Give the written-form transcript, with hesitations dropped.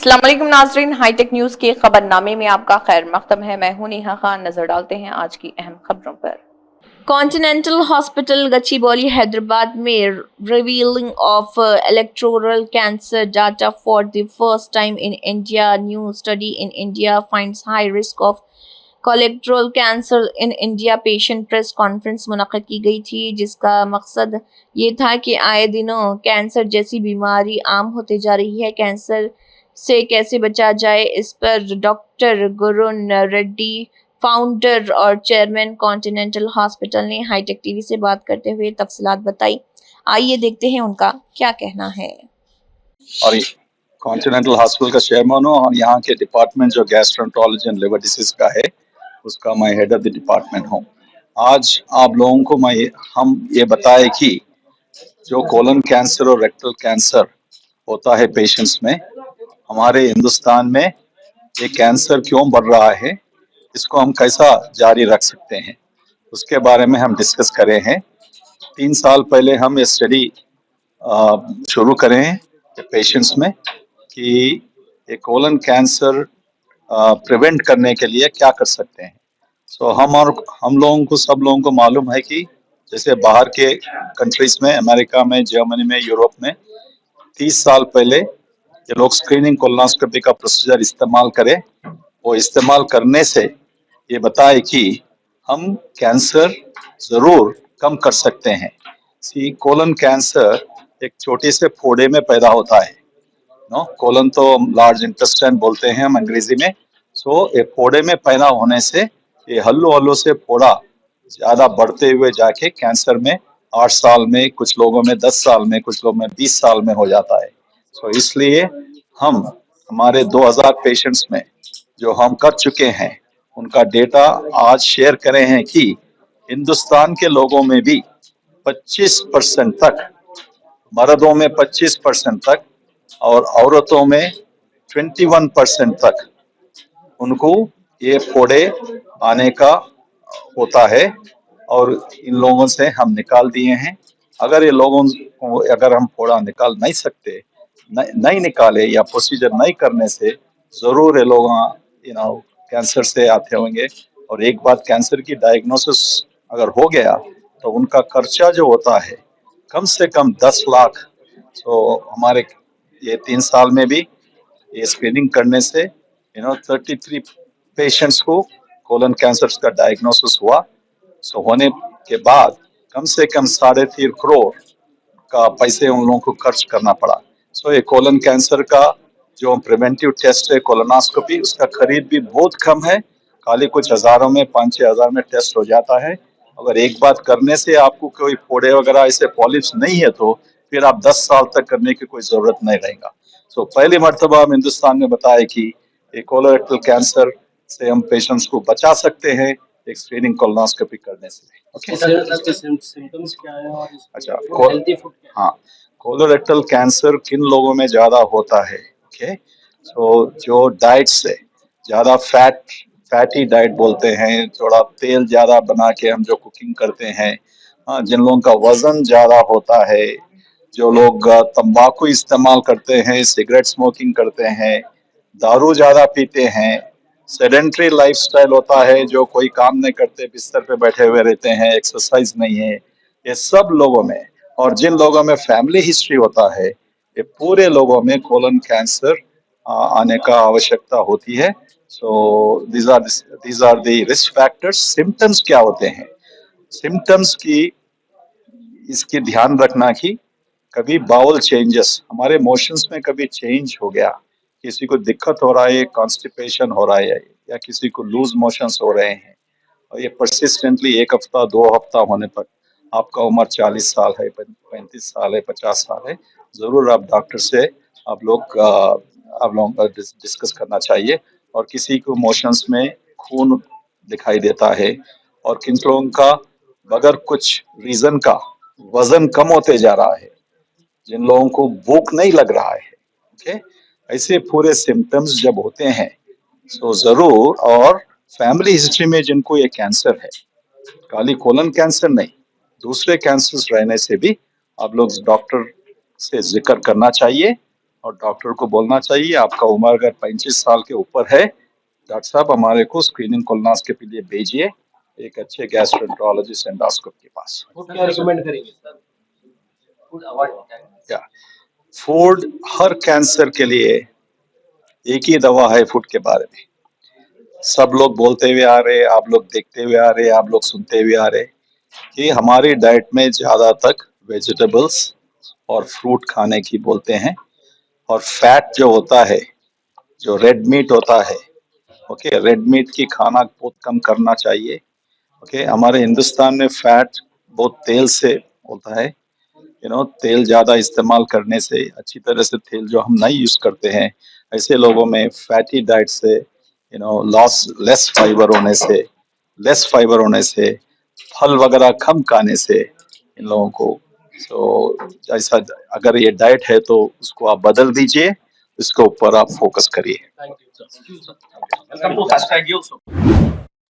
अस्सलाम वालेकुम नाज़रीन, हाईटेक न्यूज के खबरनामे में आपका खैर मकदम है। मैं हूं नेहा खान। नजर डालते हैं आज की अहम खबरों पर। कॉन्टिनेंटल हॉस्पिटल गच्चीबौली हैदराबाद में revealing of electoral cancer data for the first time in India. New study in India finds high risk of colorectal cancer in India. Patient press conference मुनक्किद की गई थी, जिसका मकसद ये था कि आए दिनों कैंसर जैसी बीमारी आम होते जा रही है। कैंसर से कैसे बचा जाए, इस पर डॉक्टर गुरुन रेड्डी, फाउंडर और चेयरमैन कॉन्टिनेंटल हॉस्पिटल, ने हाईटेक टीवी से बात करते हुए तफसीलात बताई। आइए देखते हैं उनका क्या कहना है। और कॉन्टिनेंटल हॉस्पिटल का चेयरमैन हूँ और यहाँ के डिपार्टमेंट जो गैस्ट्रोएंटरोलॉजी एंड लिवर डिसीज का है उसका मैं हेड ऑफ द डिपार्टमेंट हूँ। आज आप लोगों को हम ये बताए कि जो कोलन कैंसर और रेक्टल कैंसर होता है पेशेंट्स में, हमारे हिंदुस्तान में ये कैंसर क्यों बढ़ रहा है, इसको हम कैसा जारी रख सकते हैं, उसके बारे में हम डिस्कस करें हैं। 3 साल पहले हम ये स्टडी शुरू करें हैं पेशेंट्स में कि ये कोलन कैंसर प्रिवेंट करने के लिए क्या कर सकते हैं। हम लोगों को, सब लोगों को मालूम है कि जैसे बाहर के कंट्रीज में, अमेरिका में, जर्मनी में, यूरोप में 30 साल पहले ये लोग स्क्रीनिंग कोलोनोस्कोपी का प्रोसीजर इस्तेमाल करें। वो इस्तेमाल करने से ये बताए कि हम कैंसर जरूर कम कर सकते हैं। कोलन कैंसर एक छोटे से फोड़े में पैदा होता है। कोलन तो लार्ज इंटेस्टाइन बोलते हैं हम अंग्रेजी में। ये फोड़े में पैदा होने से ये हल्लो हल्लो से फोड़ा ज्यादा बढ़ते हुए जाके कैंसर में 8 साल में, कुछ लोगों में 10 साल में, कुछ लोगों में 20 साल में हो जाता है। इसलिए हम हमारे 2000 पेशेंट्स में जो हम कर चुके हैं उनका डेटा आज शेयर करें हैं कि हिंदुस्तान के लोगों में भी 25% तक, मर्दों में 25% तक और औरतों में 21% तक उनको ये फोड़े आने का होता है और इन लोगों से हम निकाल दिए हैं। अगर ये लोगों को, अगर हम फोड़ा निकाल नहीं सकते, नहीं निकाले या प्रोसीजर नहीं करने से जरूर ये लोग कैंसर से आते होंगे। और एक बात, कैंसर की डायग्नोसिस अगर हो गया तो उनका खर्चा जो होता है कम से कम 10 लाख। हमारे ये 3 साल में भी ये स्क्रीनिंग करने से 33 पेशेंट्स को कोलन कैंसर का डायग्नोसिस हुआ। होने के बाद कम से कम 3.5 करोड़ का पैसे उन लोगों को खर्च करना पड़ा। ये कोलन कैंसर का जो प्रिवेंटिव टेस्ट है कोलोनोस्कोपी, उसका खरीद भी बहुत कम है। खाली कुछ हजारों में, 5-6 हजार में टेस्ट हो जाता है। अगर एक बात करने से आपको कोई फोड़े वगैरह ऐसे पॉलिप्स नहीं है तो फिर आप 10 साल तक करने की कोई जरूरत नहीं रहेगा। पहली मर्तबा हम हिंदुस्तान में बताए कि कोलोरेक्टल कैंसर से हम पेशेंट्स को बचा सकते हैं एक स्क्रीनिंग कोलोनोस्कोपी करने से। ओके, सिम्टम्स क्या है और अच्छा, हेल्दी फूड क्या है? हाँ, कोलोरेक्टल कैंसर किन लोगों में ज्यादा होता है? ओके, जो डाइट से ज्यादा फैटी डाइट बोलते हैं, थोड़ा तेल ज्यादा बना के हम जो कुकिंग करते हैं, जिन लोगों का वजन ज्यादा होता है, जो लोग तंबाकू इस्तेमाल करते हैं, सिगरेट स्मोकिंग करते हैं, दारू ज्यादा पीते हैं, सेडेंट्री लाइफस्टाइल होता है, जो कोई काम नहीं करते, बिस्तर पे बैठे हुए रहते हैं, एक्सरसाइज नहीं है, ये सब लोगों में, और जिन लोगों में फैमिली हिस्ट्री होता है, ये पूरे लोगों में कोलन कैंसर आने का आवश्यकता होती है। These are the risk factors. Symptoms क्या होते हैं? सिम्टम्स की इसकी ध्यान रखना कि कभी बाउल चेंजेस, हमारे मोशंस में कभी चेंज हो गया, किसी को दिक्कत हो रहा है, कॉन्स्टिपेशन हो रहा है, या किसी को लूज मोशंस हो रहे हैं और ये परसिस्टेंटली 1 हफ्ता 2 हफ्ता होने पर, आपका उम्र 40 साल है, 35 साल है, 50 साल है, जरूर आप डॉक्टर से आप लोगों का डिस्कस करना चाहिए। और किसी को मोशंस में खून दिखाई देता है और किन लोगों का बगैर कुछ रीजन का वजन कम होते जा रहा है, जिन लोगों को भूख नहीं लग रहा है, ओके, ऐसे पूरे सिम्टम्स जब होते हैं जरूर, और फैमिली हिस्ट्री में जिनको ये कैंसर है, खाली कोलन कैंसर नहीं, दूसरे कैंसर्स रहने से भी आप लोग डॉक्टर से जिक्र करना चाहिए और डॉक्टर को बोलना चाहिए आपका उम्र अगर 35 साल के ऊपर है, डॉक्टर साहब हमारे को स्क्रीनिंग कोलोनोस्कोपी के लिए भेजिए एक अच्छे गैस्ट्रोएंटरोलॉजिस्ट एंडोस्कोप के पास। फूड क्या रिकमेंड करेंगे सर? फूड अवॉइड या फूड हर कैंसर के लिए एक ही दवा है फूड के बारे में। सब लोग बोलते हुए आ रहे, आप लोग देखते हुए आ रहे, आप लोग सुनते हुए आ रहे कि हमारी डाइट में ज्यादा तक वेजिटेबल्स और फ्रूट खाने की बोलते हैं, और फैट जो होता है, जो रेड मीट होता है, ओके, रेड मीट की खाना बहुत कम करना चाहिए। ओके, हमारे हिंदुस्तान में फैट बहुत तेल से होता है, तेल ज्यादा इस्तेमाल करने से, अच्छी तरह से तेल जो हम नहीं यूज करते हैं, ऐसे लोगों में फैटी डाइट से लेस फाइबर होने से, फल वगैरह कम खाने से इन लोगों को, तो ऐसा अगर ये डाइट है तो उसको आप बदल दीजिए, इसके ऊपर आप फोकस करिए। Thank you sir. Welcome to #YouSo।